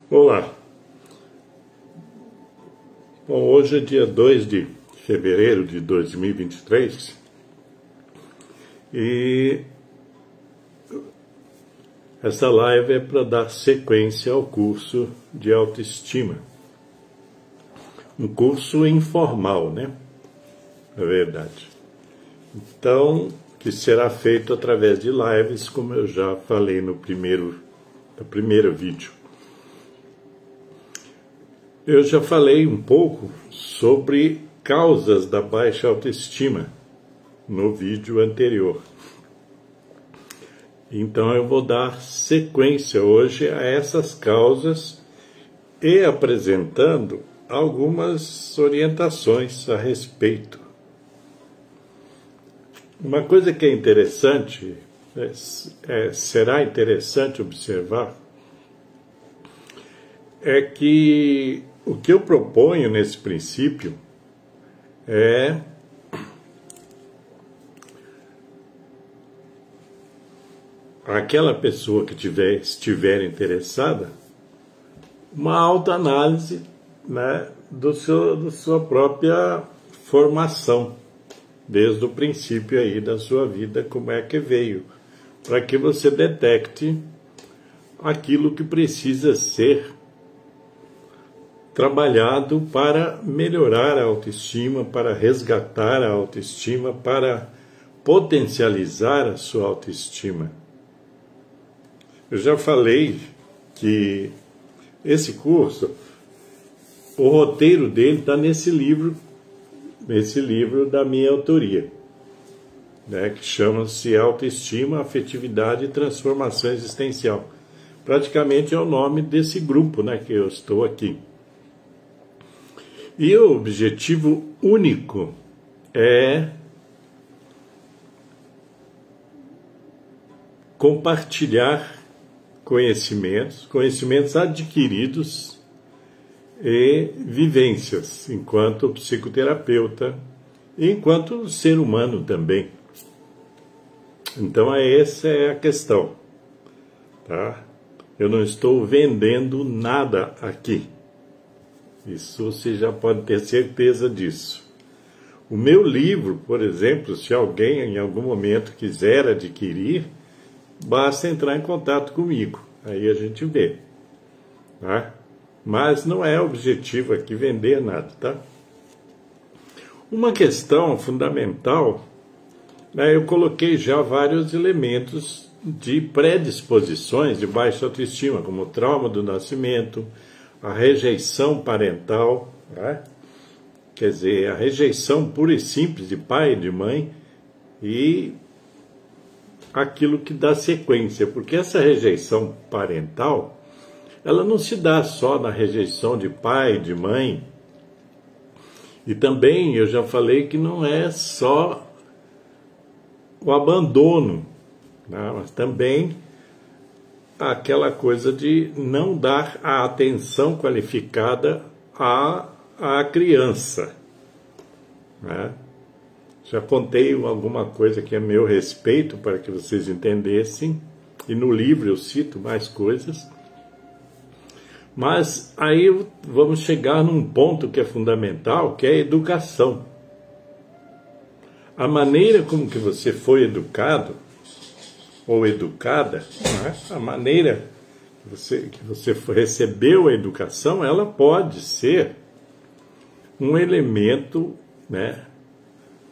Olá, bom, hoje é dia 2 de fevereiro de 2023 e essa live é para dar sequência ao curso de autoestima. Um curso informal, né? Na verdade. Então, que será feito através de lives, como eu já falei no primeiro vídeo. Eu já falei um pouco sobre causas da baixa autoestima no vídeo anterior. Então eu vou dar sequência hoje a essas causas e apresentando algumas orientações a respeito. Uma coisa que é interessante, será interessante observar, é que o que eu proponho nesse princípio é aquela pessoa que estiver interessada, uma autoanálise, né, da sua própria formação, desde o princípio aí da sua vida, como é que veio, para que você detecte aquilo que precisa ser trabalhado para melhorar a autoestima, para resgatar a autoestima, para potencializar a sua autoestima. Eu já falei que esse curso, o roteiro dele está nesse livro da minha autoria, né, que chama-se Autoestima, Afetividade e Transformação Existencial. Praticamente é o nome desse grupo, né, que eu estou aqui. E o objetivo único é compartilhar conhecimentos adquiridos e vivências enquanto psicoterapeuta e enquanto ser humano também. Então essa é a questão, tá? Eu não estou vendendo nada aqui. Isso você já pode ter certeza disso. O meu livro, por exemplo, se alguém em algum momento quiser adquirir, basta entrar em contato comigo. Aí a gente vê, tá? Mas não é objetivo aqui vender nada, tá? Uma questão fundamental, né, eu coloquei já vários elementos de predisposições de baixa autoestima, como o trauma do nascimento, a rejeição parental, né? Quer dizer, a rejeição pura e simples de pai e de mãe e aquilo que dá sequência, porque essa rejeição parental, ela não se dá só na rejeição de pai e de mãe, e também eu já falei que não é só o abandono, né? Mas também aquela coisa de não dar a atenção qualificada à criança, né? Já contei alguma coisa que é meu respeito para que vocês entendessem, e no livro eu cito mais coisas, mas aí vamos chegar num ponto que é fundamental, que é a educação. A maneira como que você foi educado, ou educada, né? A maneira que você recebeu a educação, ela pode ser um elemento, né,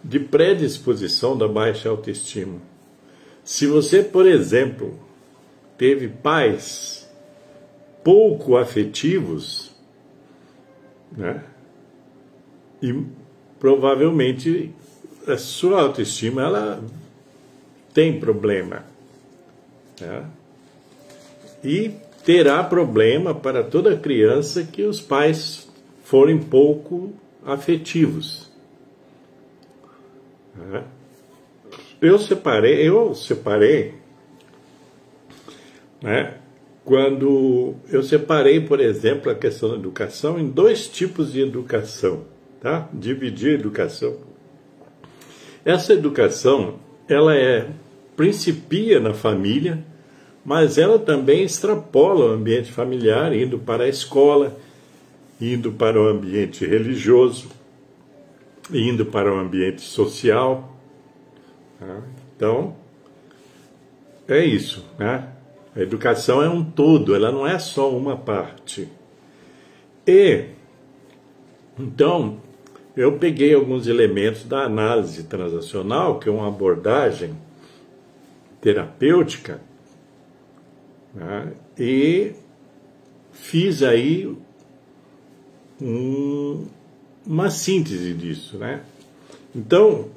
de predisposição da baixa autoestima. Se você, por exemplo, teve pais pouco afetivos, né, e provavelmente a sua autoestima ela tem problema, né? E terá problema para toda criança que os pais forem pouco afetivos, né? Eu separei, né, quando eu separei, por exemplo, a questão da educação em dois tipos de educação, tá? Dividi a educação. Essa educação, ela principia na família, mas ela também extrapola o ambiente familiar, indo para a escola, indo para o ambiente religioso, indo para o ambiente social. Tá? Então, é isso, né? A educação é um todo, ela não é só uma parte. E, então, eu peguei alguns elementos da análise transacional, que é uma abordagem terapêutica, né? E fiz aí uma síntese disso, né? Então,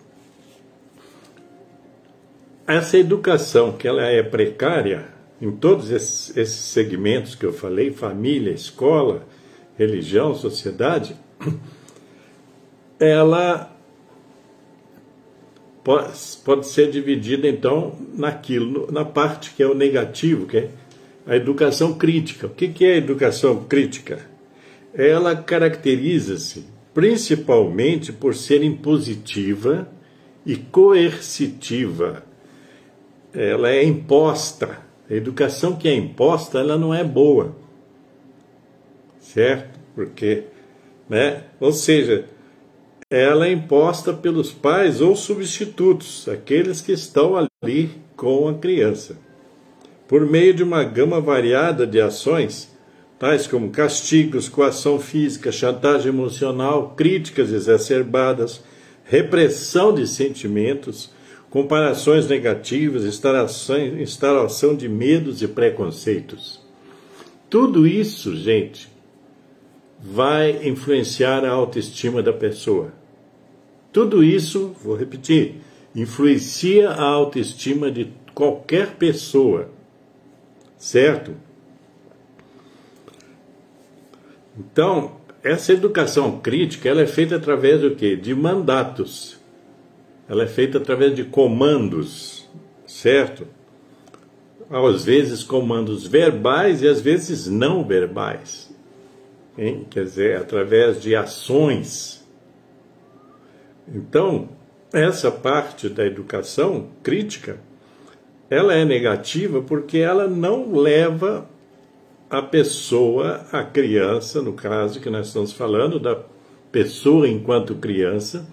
essa educação, que ela é precária em todos esses segmentos que eu falei, família, escola, religião, sociedade, ela pode ser dividida, então, na parte que é o negativo, que é a educação crítica. O que é a educação crítica? Ela caracteriza-se principalmente por ser impositiva e coercitiva. Ela é imposta. A educação que é imposta, ela não é boa. Certo? Porque, né? Ou seja, ela é imposta pelos pais ou substitutos, aqueles que estão ali com a criança, por meio de uma gama variada de ações, tais como castigos, coação física, chantagem emocional, críticas exacerbadas, repressão de sentimentos, comparações negativas, instalação de medos e preconceitos. Tudo isso, gente, vai influenciar a autoestima da pessoa. Tudo isso, vou repetir, influencia a autoestima de qualquer pessoa, certo? Então, essa educação crítica, ela é feita através do quê? De mandatos. Ela é feita através de comandos, certo? Às vezes comandos verbais e às vezes não verbais. Hein? Quer dizer, através de ações. Então, essa parte da educação crítica, ela é negativa porque ela não leva a pessoa, a criança, no caso que nós estamos falando, da pessoa enquanto criança,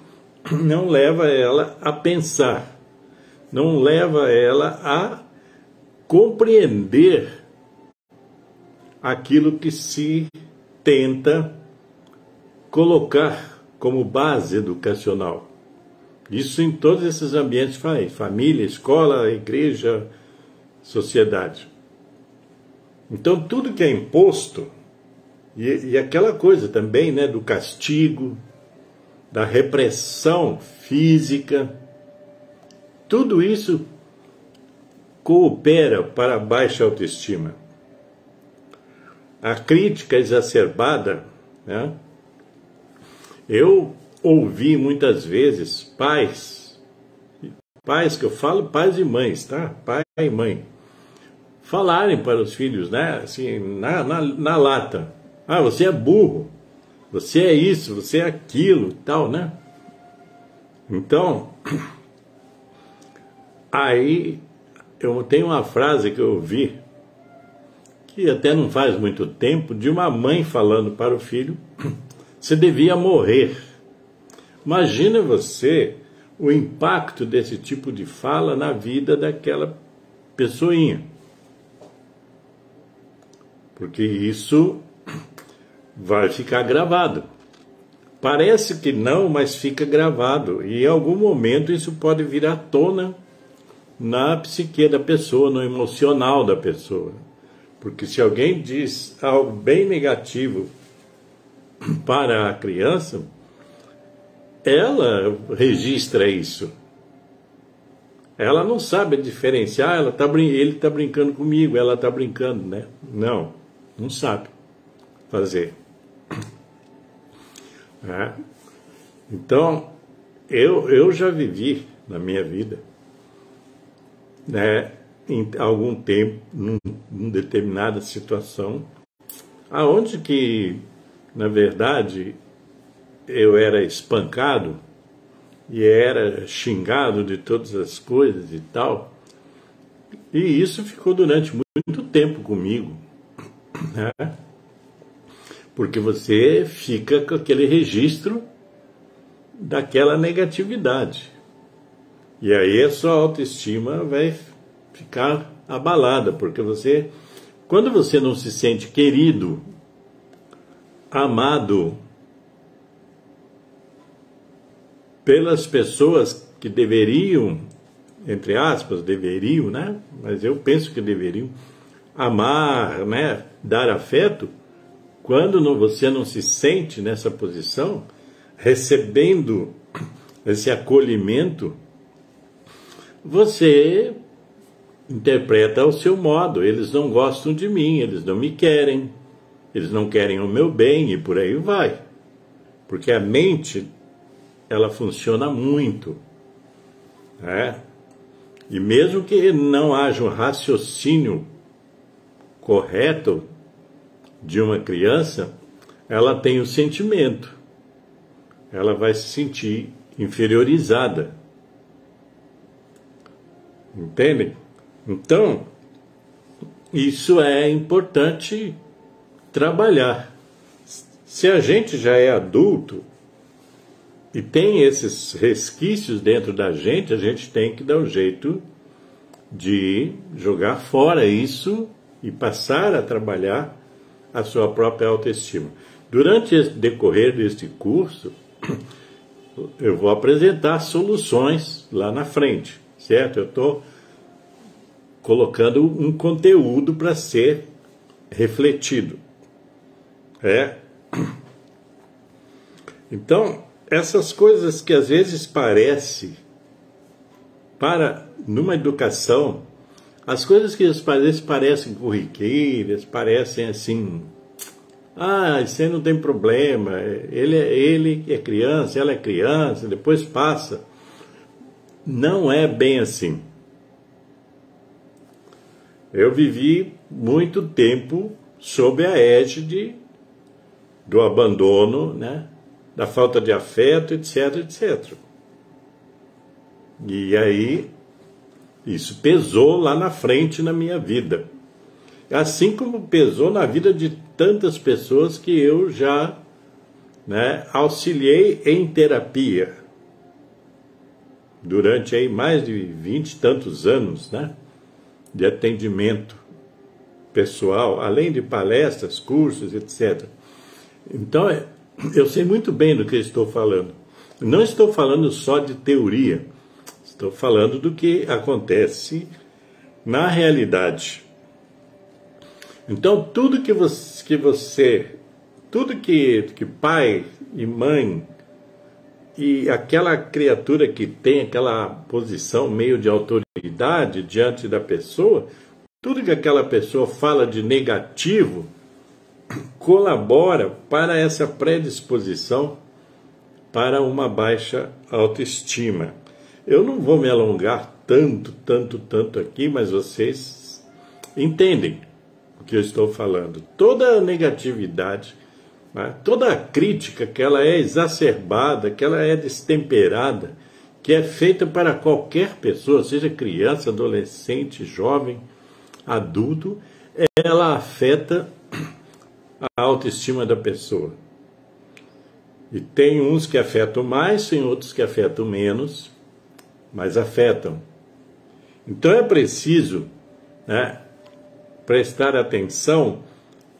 não leva ela a pensar, não leva ela a compreender aquilo que se tenta colocar como base educacional. Isso em todos esses ambientes, família, escola, igreja, sociedade. Então, tudo que é imposto, e aquela coisa também, né, do castigo, da repressão física, tudo isso coopera para a baixa autoestima. A crítica exacerbada, né? Eu ouvi muitas vezes pais que eu falo, pais e mães, tá? Pai e mãe, falarem para os filhos, né? Assim, na lata: ah, você é burro, você é isso, você é aquilo, tal, né? Então, aí eu tenho uma frase que eu ouvi, que até não faz muito tempo, de uma mãe falando para o filho: você devia morrer. Imagina você o impacto desse tipo de fala na vida daquela pessoinha. Porque isso vai ficar gravado. Parece que não, mas fica gravado. E em algum momento isso pode vir à tona na psique da pessoa, no emocional da pessoa. Porque se alguém diz algo bem negativo para a criança, ela registra isso. Ela não sabe diferenciar, ele está brincando comigo, ela está brincando, né? Não sabe fazer. Então, eu já vivi na minha vida, né, em algum tempo, numa determinada situação, aonde que, na verdade, eu era espancado e era xingado de todas as coisas e tal, e isso ficou durante tempo comigo, né? Porque você fica com aquele registro daquela negatividade. E aí a sua autoestima vai ficar abalada, porque quando você não se sente querido, amado pelas pessoas que deveriam, entre aspas, deveriam, né? Mas eu penso que deveriam amar, né? Dar afeto. Quando você não se sente nessa posição, recebendo esse acolhimento, você interpreta ao seu modo. Eles não gostam de mim, eles não me querem, eles não querem o meu bem, e por aí vai. Porque a mente, ela funciona muito, né? E mesmo que não haja um raciocínio correto de uma criança, ela tem o sentimento, ela vai se sentir inferiorizada. Entendem? Então, isso é importante trabalhar. Se a gente já é adulto e tem esses resquícios dentro da gente, a gente tem que dar um jeito de jogar fora isso e passar a trabalhar a sua própria autoestima. Durante esse decorrer deste curso, eu vou apresentar soluções lá na frente, certo? Eu estou colocando um conteúdo para ser refletido. Então, essas coisas que às vezes parecem, numa educação, as coisas que às vezes parecem corriqueiras, parecem assim, isso aí não tem problema, ele é criança, ela é criança, depois passa. Não é bem assim. Eu vivi muito tempo sob a égide do abandono, né? Da falta de afeto, etc, etc. E aí, isso pesou lá na frente na minha vida. Assim como pesou na vida de tantas pessoas que eu já, né, auxiliei em terapia. Durante aí mais de 20 e tantos anos, né, de atendimento pessoal, além de palestras, cursos, etc. Então, eu sei muito bem do que estou falando. Não estou falando só de teoria, estou falando do que acontece na realidade. Então, tudo que pai e mãe e aquela criatura que tem aquela posição meio de autoridade diante da pessoa, tudo que aquela pessoa fala de negativo colabora para essa predisposição para uma baixa autoestima. Eu não vou me alongar tanto aqui, mas vocês entendem o que eu estou falando. Toda a negatividade, né, toda a crítica que ela é exacerbada, que ela é destemperada, que é feita para qualquer pessoa, seja criança, adolescente, jovem, adulto, ela afeta a autoestima da pessoa. E tem uns que afetam mais, tem outros que afetam menos, mas afetam. Então é preciso, né, prestar atenção,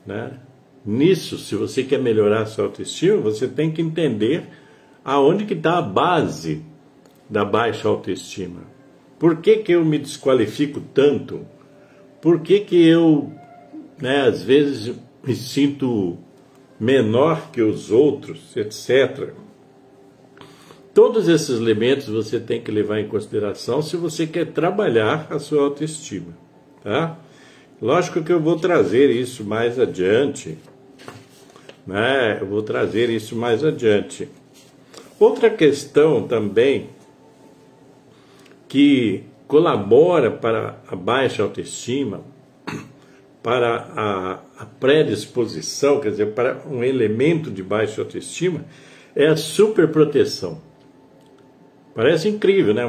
né, nisso. Se você quer melhorar a sua autoestima, você tem que entender aonde que está a base da baixa autoestima. Por que que eu me desqualifico tanto? Por que que eu, né, às vezes me sinto menor que os outros, etc. Todos esses elementos você tem que levar em consideração se você quer trabalhar a sua autoestima, tá? Lógico que eu vou trazer isso mais adiante, né? Eu vou trazer isso mais adiante. Outra questão também que colabora para a baixa autoestima, para a predisposição, quer dizer, para um elemento de baixa autoestima, é a superproteção. Parece incrível, né?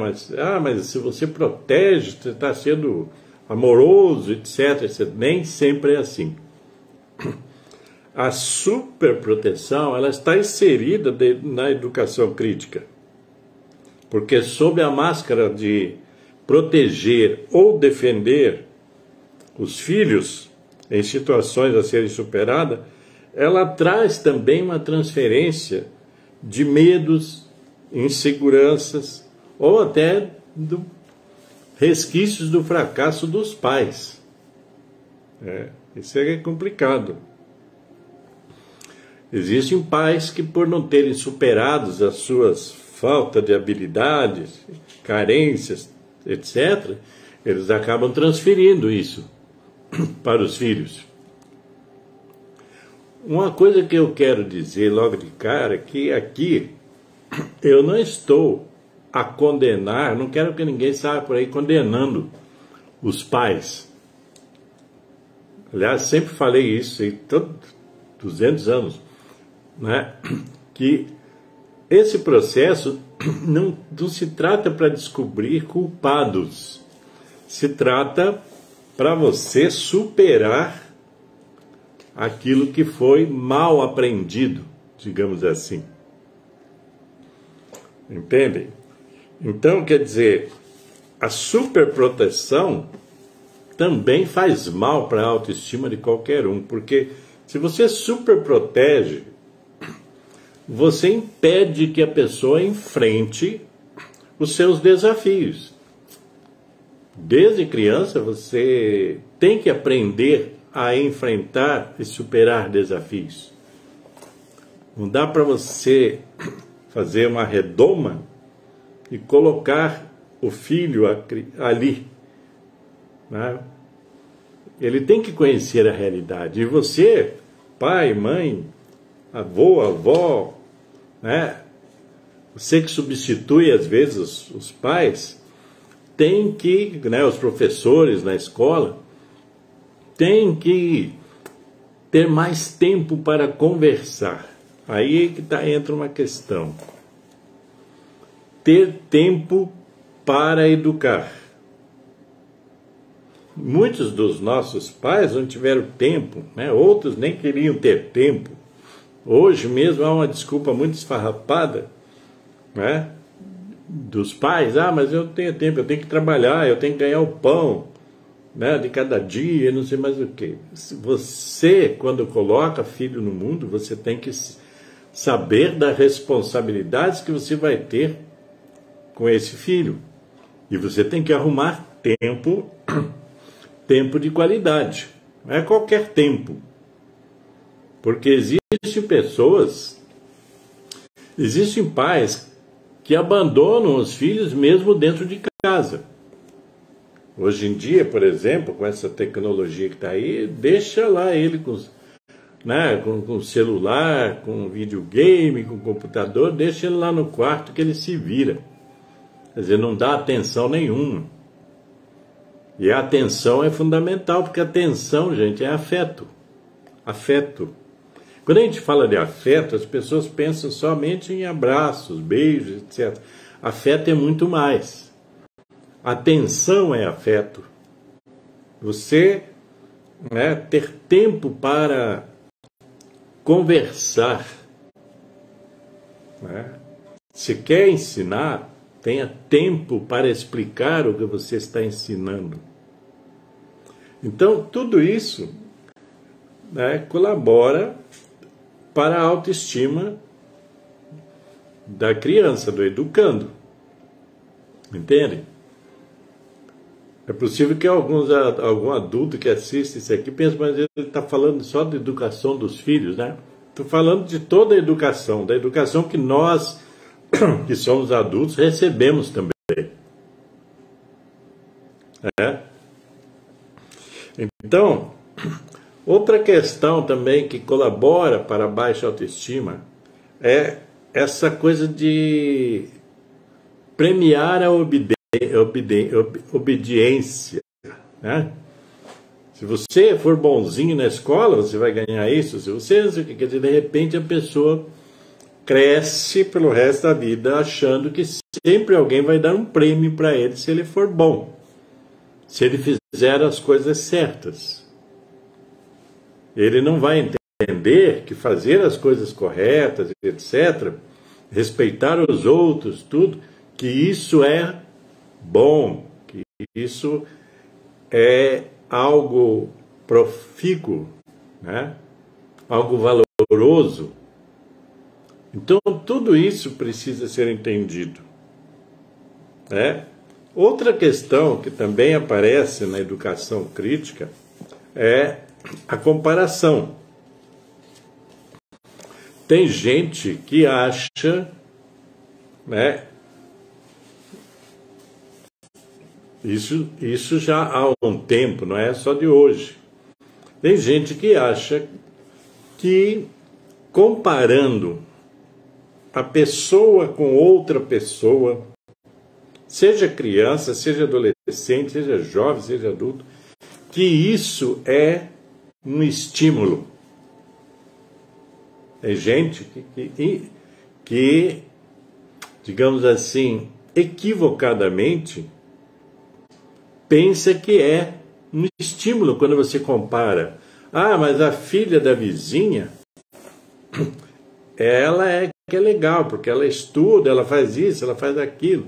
Mas se você protege, você está sendo amoroso, etc, etc. Nem sempre é assim. A superproteção, ela está inserida na educação crítica. Porque sob a máscara de proteger ou defender os filhos em situações a serem superadas, ela traz também uma transferência de medos, inseguranças ou até resquícios do fracasso dos pais. Isso é complicado. Existem pais que, por não terem superado as suas faltas de habilidades, carências, etc., eles acabam transferindo isso para os filhos. Uma coisa que eu quero dizer logo de cara é que aqui eu não estou a condenar, não quero que ninguém saia por aí condenando os pais. Aliás, sempre falei isso em 200 anos, né? Que esse processo não se trata para descobrir culpados, se trata para você superar aquilo que foi mal aprendido, digamos assim. Entendem? Então, quer dizer, a superproteção também faz mal para a autoestima de qualquer um, porque se você superprotege, você impede que a pessoa enfrente os seus desafios. Desde criança, você tem que aprender a enfrentar e superar desafios. Não dá para você fazer uma redoma e colocar o filho ali, né? Ele tem que conhecer a realidade. E você, pai, mãe, avô, avó, né? Você que substitui às vezes os pais, tem que, né, os professores na escola, tem que ter mais tempo para conversar. Aí que entra uma questão. Ter tempo para educar. Muitos dos nossos pais não tiveram tempo, né? Outros nem queriam ter tempo. Hoje mesmo há uma desculpa muito esfarrapada, né, dos pais. Mas eu não tenho tempo, eu tenho que trabalhar, eu tenho que ganhar o pão, né, de cada dia, não sei mais o que. Você, quando coloca filho no mundo, você tem que saber das responsabilidades que você vai ter com esse filho. E você tem que arrumar tempo de qualidade. Não é qualquer tempo. Porque existem pais que abandonam os filhos mesmo dentro de casa. Hoje em dia, por exemplo, com essa tecnologia que está aí, deixa lá ele com celular, com videogame, com computador, deixa ele lá no quarto que ele se vira. Quer dizer, não dá atenção nenhuma. E a atenção é fundamental, porque atenção, gente, é afeto. Afeto. Quando a gente fala de afeto, as pessoas pensam somente em abraços, beijos, etc. Afeto é muito mais. Atenção é afeto. Você, né, ter tempo para conversar, né? Se quer ensinar, tenha tempo para explicar o que você está ensinando. Então, tudo isso, né, colabora para a autoestima da criança, do educando. Entende? É possível que algum adulto que assiste isso aqui pense, mas ele está falando só da educação dos filhos, né? Estou falando de toda a educação, da educação que nós, que somos adultos, recebemos também. Então, outra questão também que colabora para a baixa autoestima é essa coisa de premiar a obediência, né? Se você for bonzinho na escola, você vai ganhar isso. Se você, quer dizer, de repente a pessoa cresce pelo resto da vida achando que sempre alguém vai dar um prêmio para ele se ele for bom. se ele fizer as coisas certas. Ele não vai entender que fazer as coisas corretas, etc., respeitar os outros, tudo, que isso é bom, que isso é algo profícuo, né? Algo valoroso. Então, tudo isso precisa ser entendido, né? Outra questão que também aparece na educação crítica é a comparação. Tem gente que acha, né? Isso já há um tempo, não é só de hoje. Tem gente que acha que comparando a pessoa com outra pessoa, seja criança, seja adolescente, seja jovem, seja adulto, que isso é um estímulo. Tem gente que, digamos assim, equivocadamente, pensa que é um estímulo quando você compara. Ah, mas a filha da vizinha, ela é que é legal, porque ela estuda, ela faz isso, ela faz aquilo.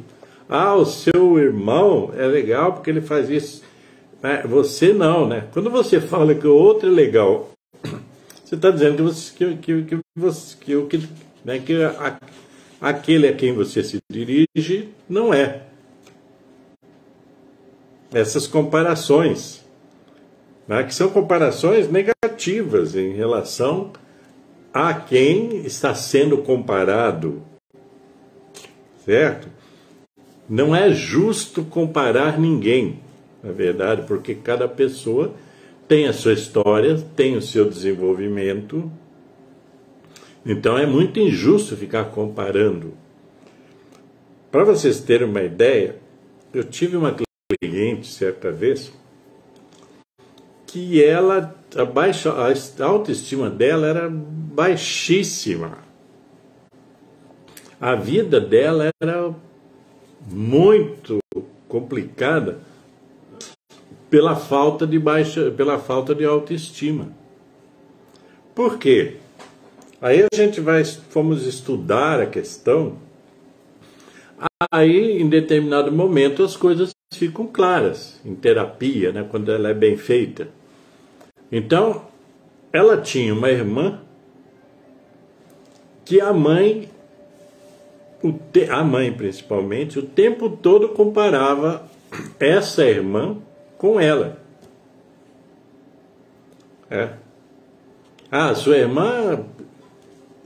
Ah, o seu irmão é legal porque ele faz isso. Você não, né? Quando você fala que o outro é legal, você está dizendo que aquele a quem você se dirige não é. Essas comparações, né, que são comparações negativas em relação a quem está sendo comparado, certo? Não é justo comparar ninguém, na verdade, porque cada pessoa tem a sua história, tem o seu desenvolvimento. Então é muito injusto ficar comparando. Para vocês terem uma ideia, eu tive uma cliente certa vez que a autoestima dela era baixíssima. A vida dela era muito complicada pela falta de autoestima. Por quê? Aí a gente fomos estudar a questão. Aí, em determinado momento, as coisas ficam claras em terapia, né, quando ela é bem feita. Então, ela tinha uma irmã que a mãe principalmente, o tempo todo comparava essa irmã com ela. Ah, sua irmã...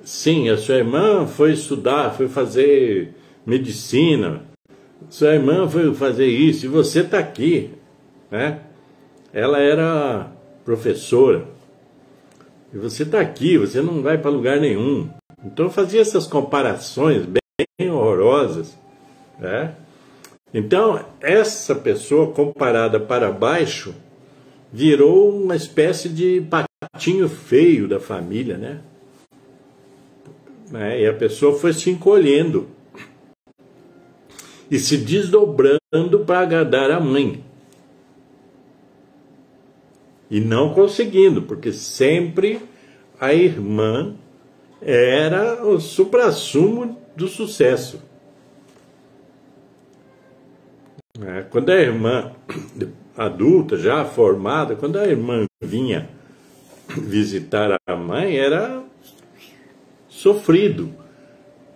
Sim, a sua irmã foi estudar, foi fazer medicina. Sua irmã foi fazer isso e você está aqui, né? Ela era professora. E você está aqui, você não vai para lugar nenhum. Então eu fazia essas comparações bem horrorosas, né? Então essa pessoa comparada para baixo virou uma espécie de patinho feio da família, né? E a pessoa foi se encolhendo e se desdobrando para agradar a mãe. E não conseguindo, porque sempre a irmã era o suprassumo do sucesso. Quando a irmã adulta, já formada, quando a irmã vinha visitar a mãe, era sofrido,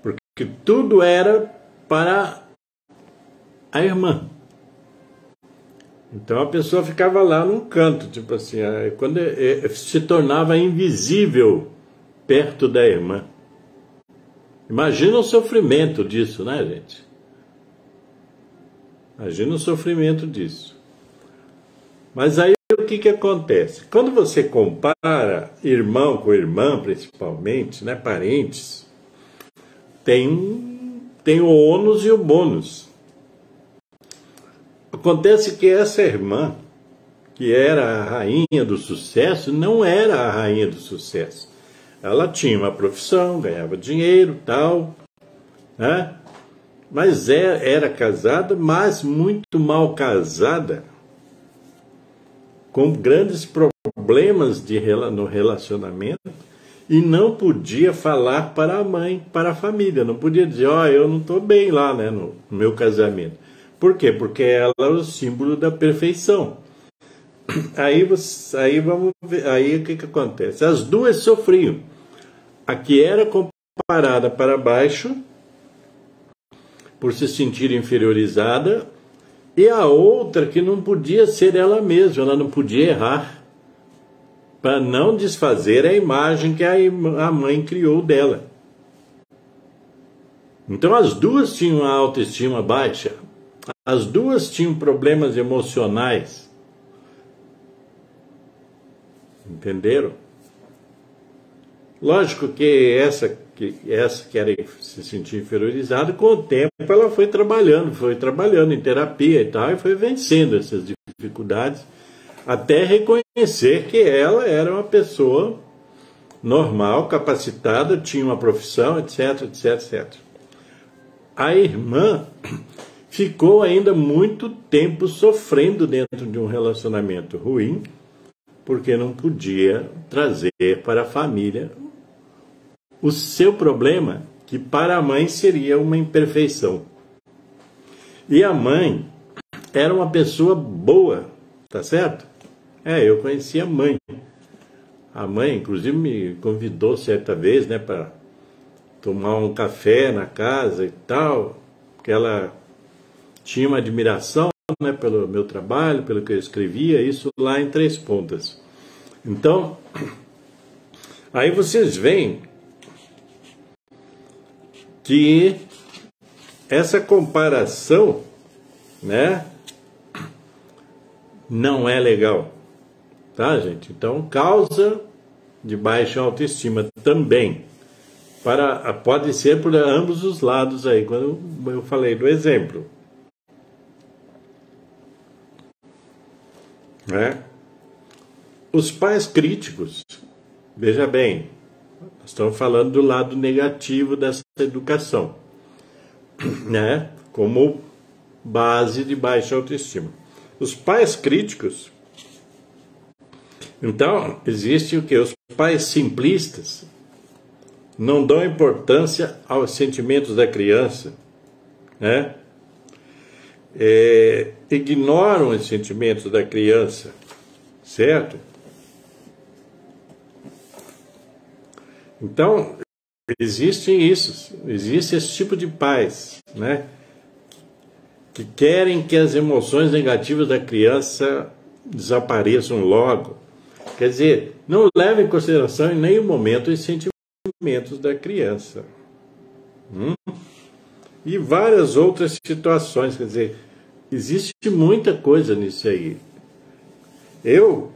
porque tudo era para a irmã. Então a pessoa ficava lá num canto, tipo assim, quando se tornava invisível perto da irmã. Imagina o sofrimento disso, né, gente? Imagina o sofrimento disso. Mas aí o que acontece? Quando você compara irmão com irmã, principalmente, né, parentes, tem o ônus e o bônus. Acontece que essa irmã, que era a rainha do sucesso, não era a rainha do sucesso. Ela tinha uma profissão, ganhava dinheiro, tal, né? Mas era casada, mas muito mal casada, com grandes problemas no relacionamento e não podia falar para a mãe, para a família. Não podia dizer, eu não estou bem lá, né, no meu casamento. Por quê? Porque ela era o símbolo da perfeição. Aí vamos ver, aí o que acontece? As duas sofriam. A que era comparada para baixo, por se sentir inferiorizada, e a outra que não podia ser ela mesma, ela não podia errar, para não desfazer a imagem que a mãe criou dela. Então as duas tinham a autoestima baixa, as duas tinham problemas emocionais. Entenderam? Lógico que essa que era se sentir inferiorizada, com o tempo ela foi trabalhando em terapia e tal, e foi vencendo essas dificuldades, até reconhecer que ela era uma pessoa normal, capacitada, tinha uma profissão, etc, etc, etc. A irmã ficou ainda muito tempo sofrendo dentro de um relacionamento ruim, porque não podia trazer para a família o seu problema, que para a mãe seria uma imperfeição. E a mãe era uma pessoa boa, tá certo? Eu conheci a mãe. A mãe, inclusive, me convidou certa vez, né, para tomar um café na casa e tal, porque ela tinha uma admiração, né, pelo meu trabalho, pelo que eu escrevia, isso lá em Três Pontas. Então, aí vocês veem que essa comparação, né, não é legal, tá, gente? Então, causa de baixa autoestima também. Pode ser por ambos os lados aí, quando eu falei do exemplo. Né? Os pais críticos, veja bem, nós estamos falando do lado negativo dessa educação, né? Como base de baixa autoestima. Os pais críticos, então, existe o que? Os pais simplistas não dão importância aos sentimentos da criança, né? Ignoram os sentimentos da criança, certo? Então, existe esse tipo de pais, né? Que querem que as emoções negativas da criança desapareçam logo. Quer dizer, não leva em consideração em nenhum momento os sentimentos da criança. E várias outras situações, quer dizer, existe muita coisa nisso aí. Eu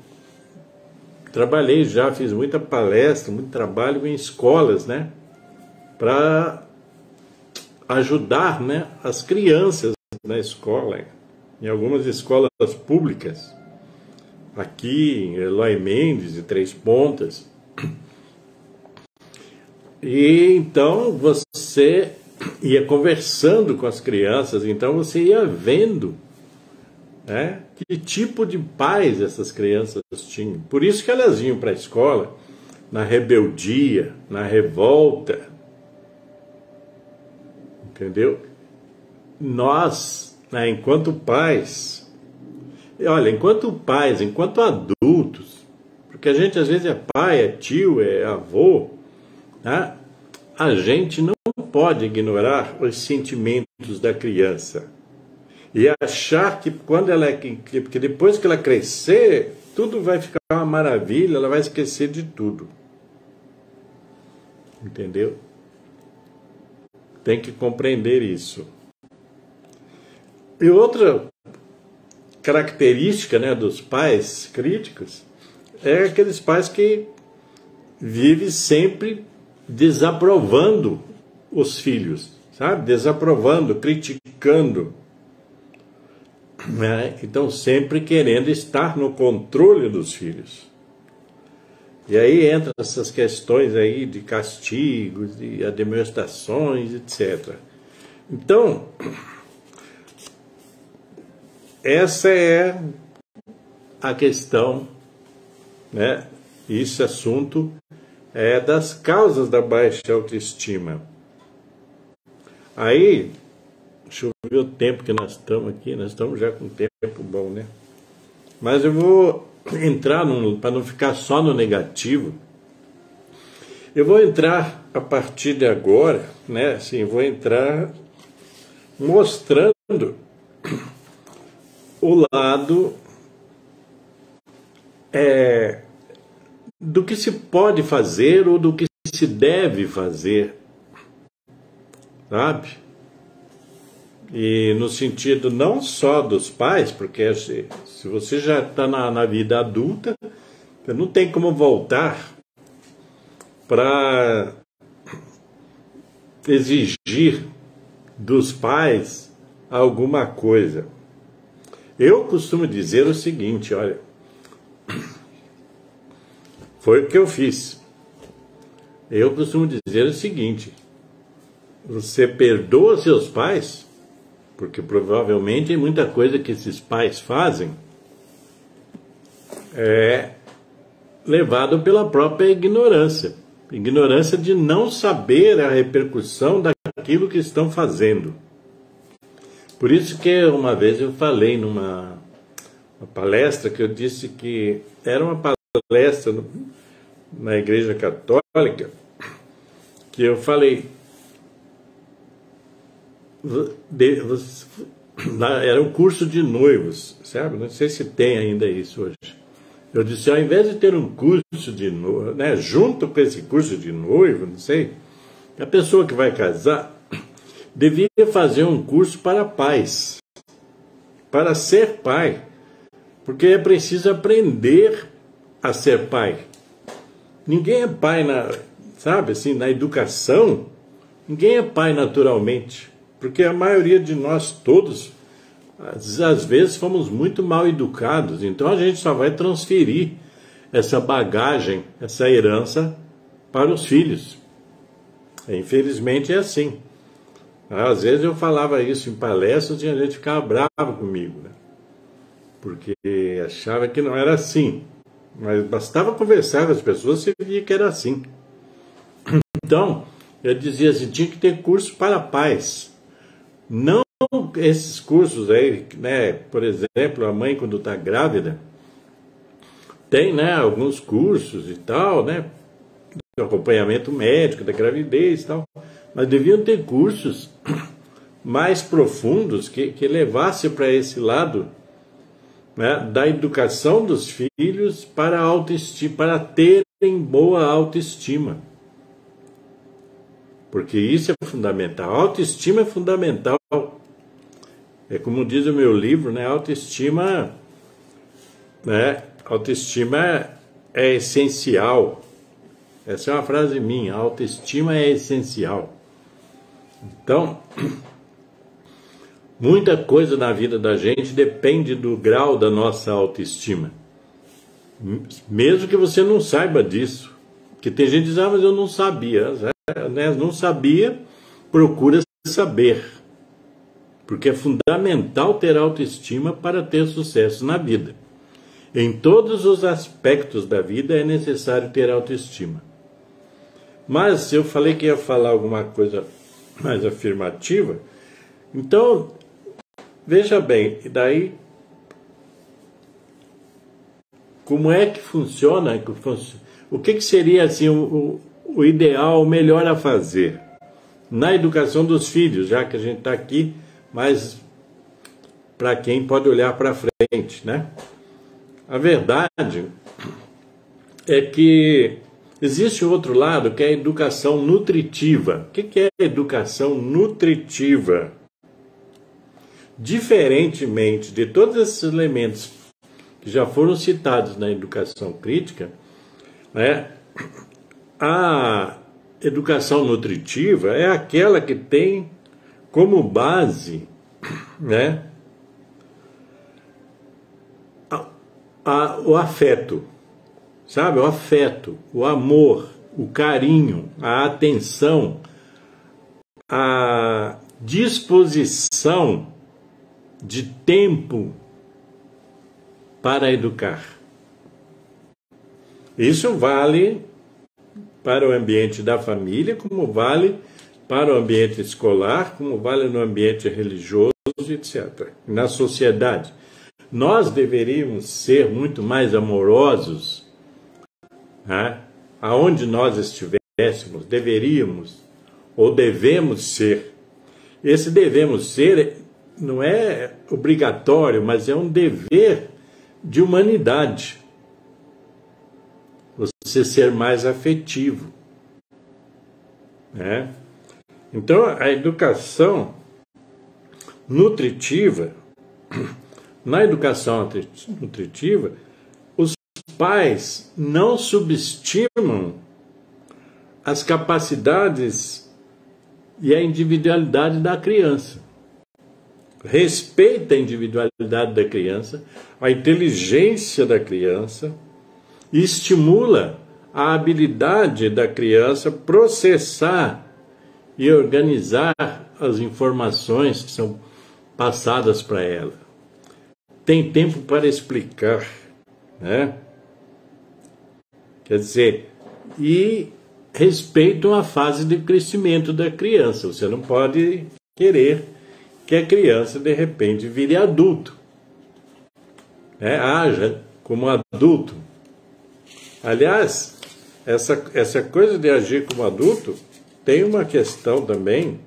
trabalhei já, fiz muita palestra, muito trabalho em escolas, né? Para ajudar, né, as crianças na escola, em algumas escolas públicas, aqui em Eloy Mendes e Três Pontas. E então você ia conversando com as crianças, então você ia vendo, né, que tipo de pais essas crianças tinham. Por isso que elas iam para a escola na rebeldia, na revolta. Entendeu? Nós, né, enquanto pais, enquanto adultos, porque a gente às vezes é pai, é tio, é avô, né? A gente não pode ignorar os sentimentos da criança e achar que que depois que ela crescer, tudo vai ficar uma maravilha, ela vai esquecer de tudo. Entendeu? Tem que compreender isso. E outra característica, né, dos pais críticos é aqueles pais que vivem sempre desaprovando os filhos, sabe? Desaprovando, criticando, né? Então sempre querendo estar no controle dos filhos. E aí entram essas questões aí de castigos, de admoestações, etc. Então, essa é a questão, né? Esse assunto é das causas da baixa autoestima. Aí, deixa eu ver o tempo que nós estamos aqui, nós estamos já com tempo bom, né? Mas eu vou entrar, para não ficar só no negativo, eu vou entrar a partir de agora, né? Assim, vou entrar mostrando o lado do que se pode fazer ou do que se deve fazer, sabe? E no sentido não só dos pais, porque se você já está na vida adulta, você não tem como voltar para exigir dos pais alguma coisa. Eu costumo dizer o seguinte, olha, foi o que eu fiz. Eu costumo dizer o seguinte: você perdoa seus pais, porque provavelmente tem muita coisa que esses pais fazem é levado pela própria ignorância. Ignorância de não saber a repercussão daquilo que estão fazendo. Por isso que uma vez eu falei numa palestra que eu disse que era uma palestra na Igreja Católica, que eu falei, era um curso de noivos, sabe? Não sei se tem ainda isso hoje. Eu disse, ao invés de ter um curso de noivo, né, junto com esse curso de noivo, não sei, a pessoa que vai casar devia fazer um curso para pais, para ser pai, porque é preciso aprender a ser pai. Ninguém é pai sabe assim, na educação, ninguém é pai naturalmente, porque a maioria de nós todos, às vezes, fomos muito mal educados, então a gente só vai transferir essa bagagem, essa herança para os filhos. Infelizmente é assim. Às vezes eu falava isso em palestras e a gente ficava bravo comigo, né? Porque achava que não era assim. Mas bastava conversar com as pessoas e você via que era assim. Então, eu dizia assim, tinha que ter curso para pais. Não esses cursos aí, né? Por exemplo, a mãe quando está grávida, tem, né, alguns cursos e tal, né? De acompanhamento médico da gravidez e tal. Mas deviam ter cursos mais profundos que levassem para esse lado, né, da educação dos filhos para a autoestima, para terem boa autoestima. Porque isso é fundamental. A autoestima é fundamental. É como diz o meu livro, né? Autoestima é essencial. Essa é uma frase minha. A autoestima é essencial. Então, muita coisa na vida da gente depende do grau da nossa autoestima. Mesmo que você não saiba disso. Porque tem gente que diz, mas eu não sabia. Né? Não sabia, procura saber. Porque é fundamental ter autoestima para ter sucesso na vida. Em todos os aspectos da vida é necessário ter autoestima. Mas eu falei que ia falar alguma coisa mais afirmativa. Então, veja bem, e daí, como é que funciona? O que seria assim, o ideal, o melhor a fazer na educação dos filhos, já que a gente está aqui, mas para quem pode olhar para frente, né? A verdade é que existe outro lado, que é a educação nutritiva. O que é educação nutritiva? Diferentemente de todos esses elementos que já foram citados na educação crítica, né, a educação nutritiva é aquela que tem como base, né, o afeto, sabe? O afeto, o amor, o carinho, a atenção, a disposição de tempo para educar. Isso vale para o ambiente da família, como vale para o ambiente escolar, como vale no ambiente religioso, etc. Na sociedade. Nós deveríamos ser muito mais amorosos, né? Aonde nós estivéssemos, deveríamos ou devemos ser. Esse devemos ser não é obrigatório, mas é um dever de humanidade. Você ser mais afetivo, né? Então, a educação nutritiva, na educação nutritiva, os pais não subestimam as capacidades e a individualidade da criança. Respeita a individualidade da criança, a inteligência da criança e estimula a habilidade da criança processar e organizar as informações que são passadas para ela. Tem tempo para explicar, né? Quer dizer, e respeitam a fase de crescimento da criança. Você não pode querer que a criança, de repente, vire adulto, né? Haja como adulto. Aliás, essa coisa de agir como adulto tem uma questão também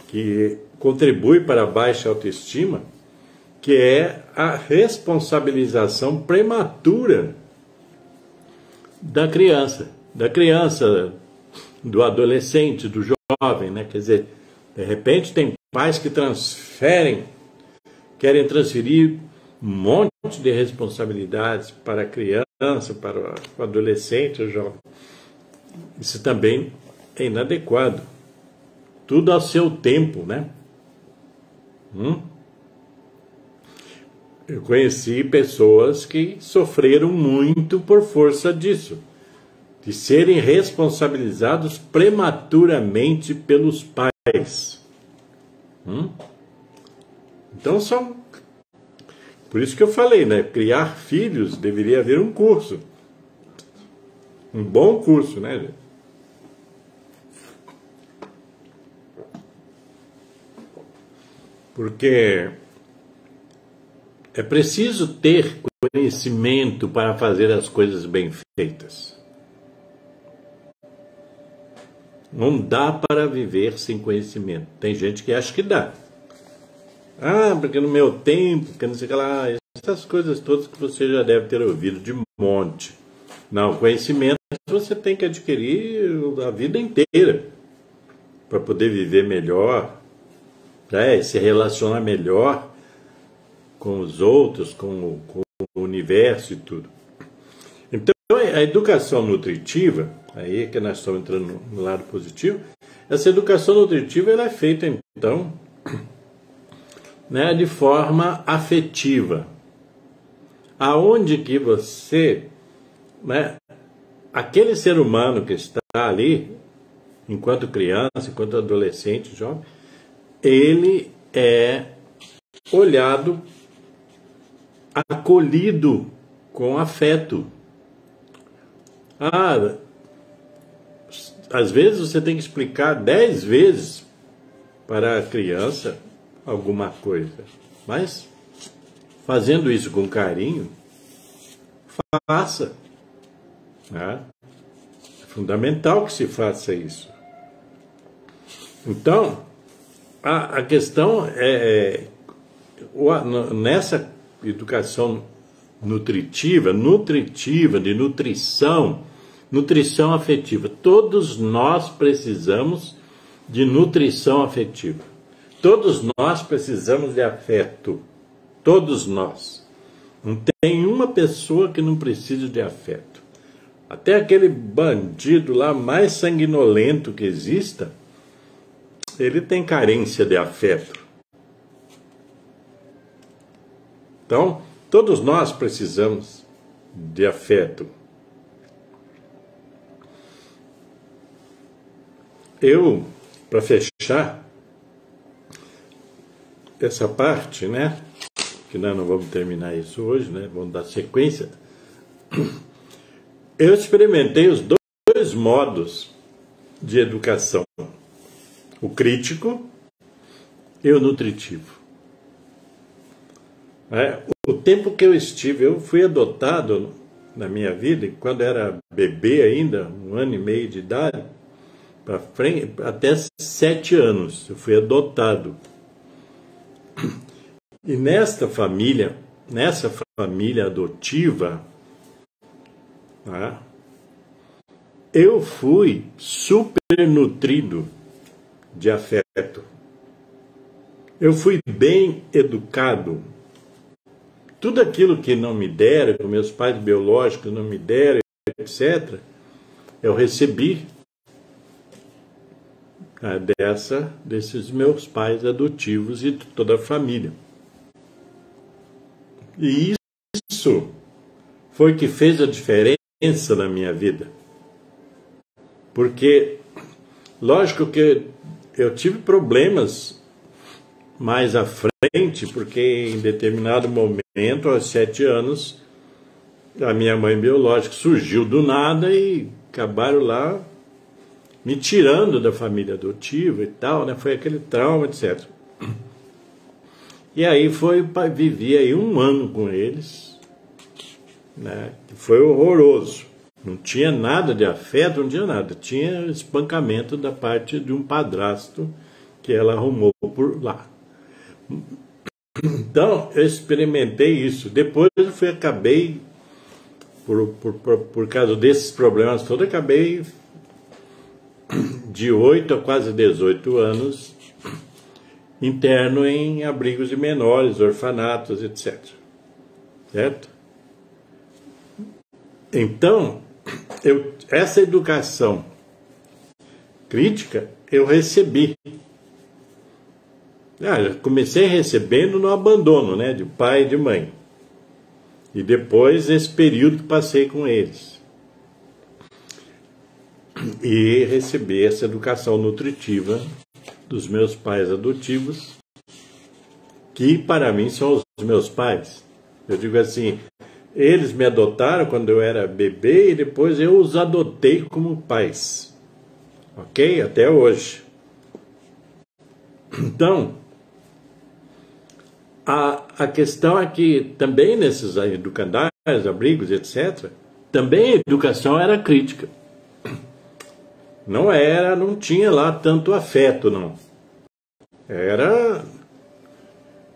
que contribui para a baixa autoestima, que é a responsabilização prematura da criança, do adolescente, do jovem, né? Quer dizer, de repente tem pais que querem transferir um monte de responsabilidades para a criança, para o adolescente, o jovem. Isso também é inadequado. Tudo ao seu tempo, né? Eu conheci pessoas que sofreram muito por força disso, de serem responsabilizados prematuramente pelos pais. Então por isso que eu falei, né? Criar filhos deveria haver um curso. Um bom curso, né, gente? Porque é preciso ter conhecimento para fazer as coisas bem feitas. Não dá para viver sem conhecimento. Tem gente que acha que dá. Porque no meu tempo, que não sei o que lá, essas coisas todas que você já deve ter ouvido de monte. Não, conhecimento você tem que adquirir a vida inteira para poder viver melhor, se relacionar melhor com os outros, com o universo e tudo. Então, a educação nutritiva, aí que nós estamos entrando no lado positivo, essa educação nutritiva ela é feita, então, né, de forma afetiva. Aonde que você, né, aquele ser humano que está ali, enquanto criança, enquanto adolescente, jovem, ele é olhado, acolhido com afeto. Às vezes você tem que explicar 10 vezes para a criança alguma coisa, mas fazendo isso com carinho, faça. Né? É fundamental que se faça isso. Então, a questão nessa educação nutritiva, de nutrição afetiva. Todos nós precisamos de nutrição afetiva. Todos nós precisamos de afeto. Todos nós. Não tem uma pessoa que não precise de afeto. Até aquele bandido lá mais sanguinolento que exista, ele tem carência de afeto. Então, todos nós precisamos de afeto. Eu, para fechar essa parte, né? que nós não vamos terminar isso hoje, né? Vamos dar sequência. Eu experimentei os dois modos de educação, o crítico e o nutritivo. O tempo que eu fui adotado na minha vida, quando era bebê ainda, 1 ano e meio de idade, para frente, até 7 anos, eu fui adotado. E nessa família adotiva, eu fui super nutrido de afeto. Eu fui bem educado. Tudo aquilo que não me deram, que meus pais biológicos não me deram, etc., eu recebi desses meus pais adotivos e de toda a família. E isso foi que fez a diferença na minha vida. Porque, lógico que eu tive problemas mais à frente, porque em determinado momento, aos 7 anos, a minha mãe biológica surgiu do nada e acabaram lá me tirando da família adotiva e tal, né? Foi aquele trauma, etc. E aí vivi aí 1 ano com eles, né? Foi horroroso. Não tinha nada de afeto, não tinha nada. Tinha espancamento da parte de um padrasto que ela arrumou por lá. Então, eu experimentei isso. Depois eu acabei, por causa desses problemas todos, acabei de 8 a quase 18 anos interno em abrigos de menores, orfanatos, etc. Certo? Então, essa educação crítica eu recebi. Eu comecei recebendo no abandono, né, de pai e de mãe. E depois esse período que passei com eles. E recebi essa educação nutritiva dos meus pais adotivos, que para mim são os meus pais. Eu digo assim, eles me adotaram quando eu era bebê e depois eu os adotei como pais. Ok? Até hoje. Então, a questão é que também nesses educandários, abrigos, etc., também a educação era crítica. Não tinha lá tanto afeto, não. Era,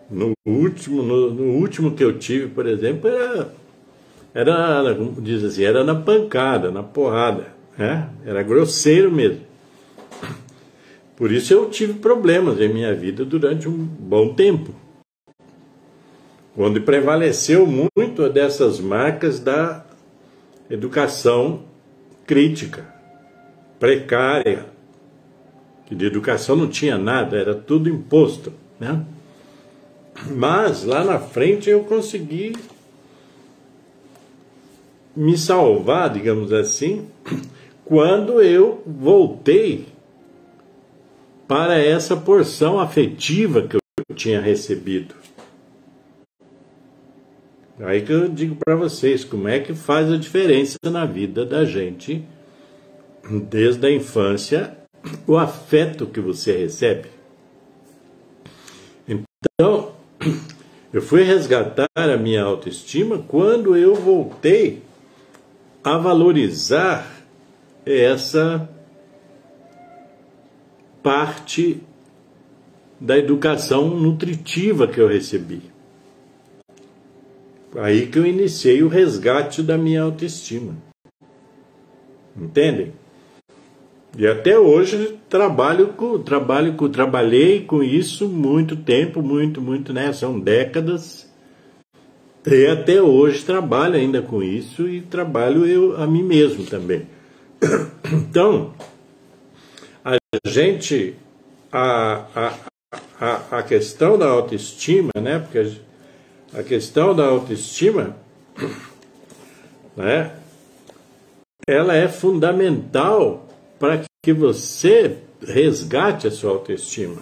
no último que eu tive, por exemplo, como diz assim, era na pancada, na porrada, né? Era grosseiro mesmo. Por isso eu tive problemas em minha vida durante um bom tempo, onde prevaleceu muito dessas marcas da educação crítica, precária, que de educação não tinha nada, era tudo imposto, né? Mas lá na frente eu consegui me salvar, digamos assim, quando eu voltei para essa porção afetiva que eu tinha recebido. Aí que eu digo para vocês como é que faz a diferença na vida da gente, desde a infância, o afeto que você recebe. Então, eu fui resgatar a minha autoestima quando eu voltei a valorizar essa parte da educação nutritiva que eu recebi. Aí que eu iniciei o resgate da minha autoestima. Entendem? E até hoje trabalhei com isso muito tempo, muito, né? São décadas. E até hoje trabalho ainda com isso e trabalho eu a mim mesmo também. Então, a questão da autoestima, né? Porque a questão da autoestima, né? Ela é fundamental para que você resgate a sua autoestima.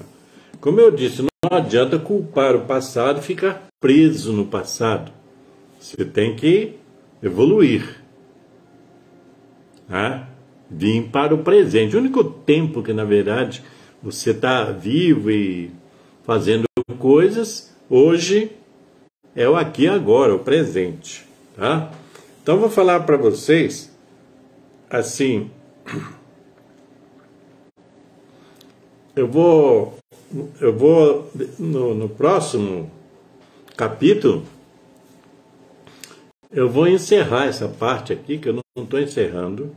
Como eu disse, não adianta culpar o passado e ficar preso no passado. Você tem que evoluir. Tá? Vir para o presente. O único tempo que, na verdade, você está vivo e fazendo coisas, hoje é o aqui e agora, o presente. Tá? Então, vou falar para vocês, assim, eu vou no próximo capítulo, eu vou encerrar essa parte aqui, que eu não estou encerrando,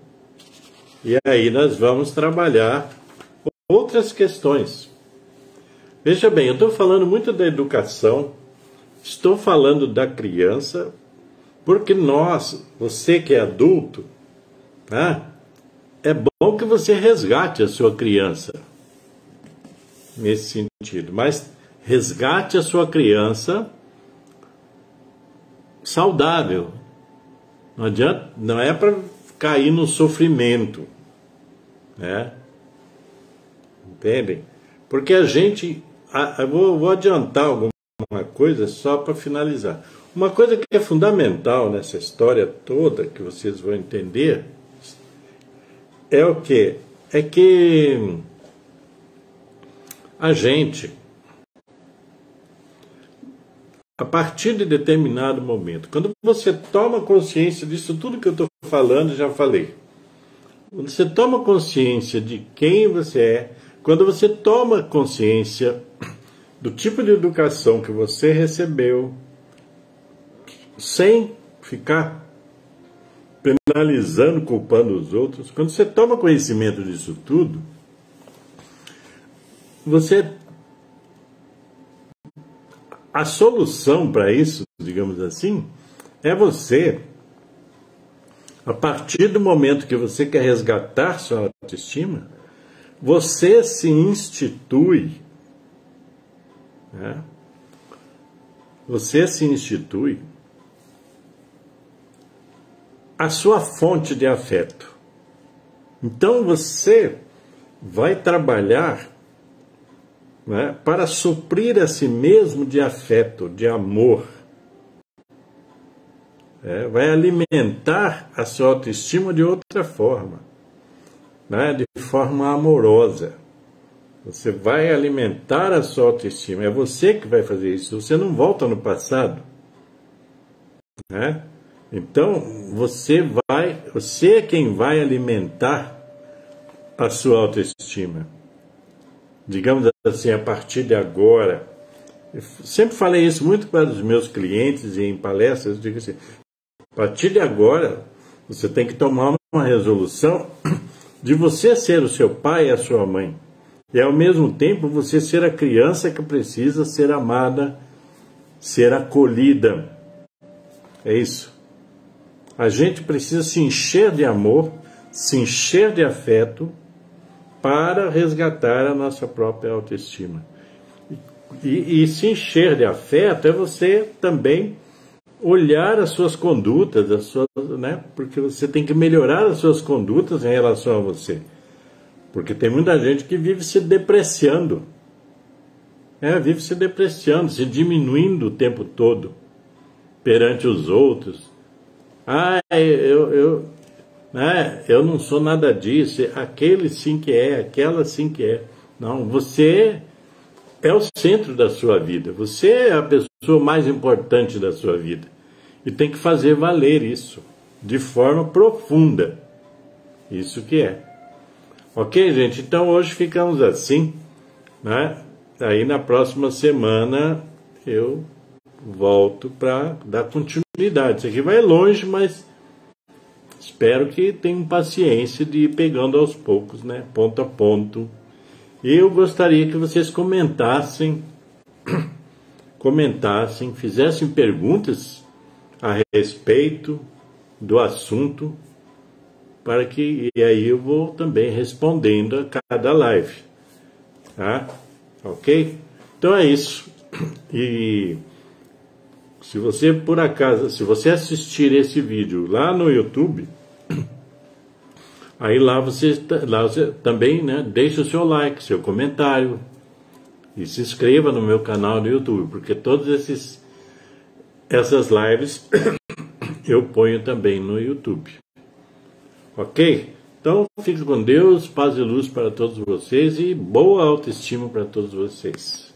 e aí nós vamos trabalhar outras questões. Veja bem, eu estou falando muito da educação, estou falando da criança, porque você que é adulto, tá? É bom que você resgate a sua criança, nesse sentido, mas resgate a sua criança saudável. Não adianta, não é para cair no sofrimento, né? Entendem? Porque a gente, eu vou adiantar alguma coisa só para finalizar. Uma coisa que é fundamental nessa história toda, que vocês vão entender, é o quê? É que a gente, a partir de determinado momento, quando você toma consciência disso tudo que eu estou falando, já falei. Quando você toma consciência de quem você é, quando você toma consciência do tipo de educação que você recebeu, sem ficar penalizando, culpando os outros, quando você toma conhecimento disso tudo, a solução para isso, digamos assim, é você, a partir do momento que você quer resgatar sua autoestima, você se institui, né? Você se institui a sua fonte de afeto. Então você vai trabalhar, né, para suprir a si mesmo de afeto, de amor. Vai alimentar a sua autoestima de outra forma, né, de forma amorosa. Você vai alimentar a sua autoestima. É você que vai fazer isso. Você não volta no passado, né? Então, você é quem vai alimentar a sua autoestima. Digamos assim, a partir de agora. Eu sempre falei isso muito para os meus clientes e em palestras, eu digo assim, a partir de agora, você tem que tomar uma resolução de você ser o seu pai e a sua mãe. E ao mesmo tempo, você ser a criança que precisa ser amada, ser acolhida. É isso. A gente precisa se encher de amor, se encher de afeto para resgatar a nossa própria autoestima. E se encher de afeto é você também olhar as suas condutas, né? Porque você tem que melhorar as suas condutas em relação a você. Porque tem muita gente que vive se depreciando. Vive se depreciando, se diminuindo o tempo todo perante os outros. Eu não sou nada disso, aquele sim que é, aquela sim que é. Não, você é o centro da sua vida, você é a pessoa mais importante da sua vida. E tem que fazer valer isso, de forma profunda. Isso que é. Ok, gente? Então hoje ficamos assim, né? Aí na próxima semana eu volto para dar continuidade. Isso aqui vai longe, mas espero que tenham paciência de ir pegando aos poucos, né? Ponto a ponto. E eu gostaria que vocês comentassem, fizessem perguntas a respeito do assunto, e aí eu vou também respondendo a cada live, tá? Ok? Então é isso. E se você, por acaso, se você assistir esse vídeo lá no YouTube, aí lá você também, né, deixa o seu like, seu comentário e se inscreva no meu canal no YouTube, porque todos esses essas lives eu ponho também no YouTube. Ok? Então, fique com Deus, paz e luz para todos vocês e boa autoestima para todos vocês.